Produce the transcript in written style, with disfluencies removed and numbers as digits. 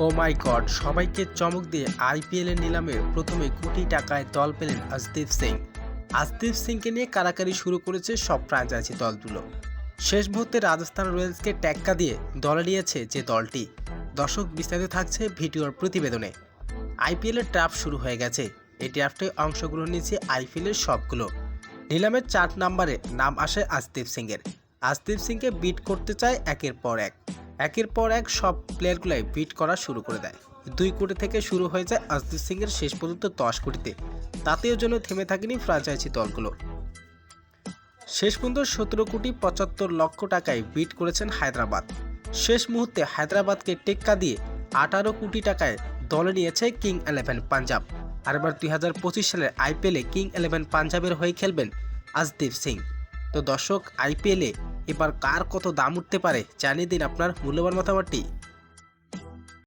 ও মাই god, সবাইকে চমক দিয়ে আইপিএল এর নিলামে প্রথমে কোটি টাকায় দল পেলেন আজদীপ সিং। আজদীপ সিংকে নিয়ে কারাকারি শুরু করেছে সব ফ্র্যাঞ্চাইজি দলগুলো। শেষ মুহূর্তে রাজস্থান রয়্যালসকে টেক্কা দিয়ে দলে নিয়েছে যে দলটি। দর্শক, বিস্তারিত থাকছে ভিডিওর প্রতিবেদনে। আইপিএল এর ড্রাফট শুরু হয়ে গেছে। এই ড্রাফটে অংশগ্রহণ নিয়েছে আইপিএল এর সবগুলো। নিলামের 4 নম্বরে নাম আসে আজদীপ সিংয়ের। আজদীপ সিংকে বিট করতে চায় একের পর এক সব প্লেয়ারগুলাই বিট করা শুরু করে দেয়। 2 কোটি থেকে শুরু হয়ে যায় আজদীপ সিংয়ের, শেষ পর্যন্ত 10 কোটিতে। তাতেও যেন থেমে থাকেনি ফ্র্যাঞ্চাইজি দলগুলো। শেষ পর্যন্ত 17 কোটি 75 লক্ষ টাকায় বিট করেছেন হায়দ্রাবাদ। শেষ মুহূর্তে হায়দ্রাবাদকে টেক্কা দিয়ে 18 কোটি টাকায় দলে নিয়েছে কিং 11 পাঞ্জাব। আর এবার 2025 সালের আইপিএলে কিং 11 পাঞ্জাবের হয়ে খেলবেন আজদীপ সিং। তো দর্শক, আইপিএলে এবার কার কত দাম উঠতে পারে জানিয়ে দিন আপনার মূল্যবান মতামতটি।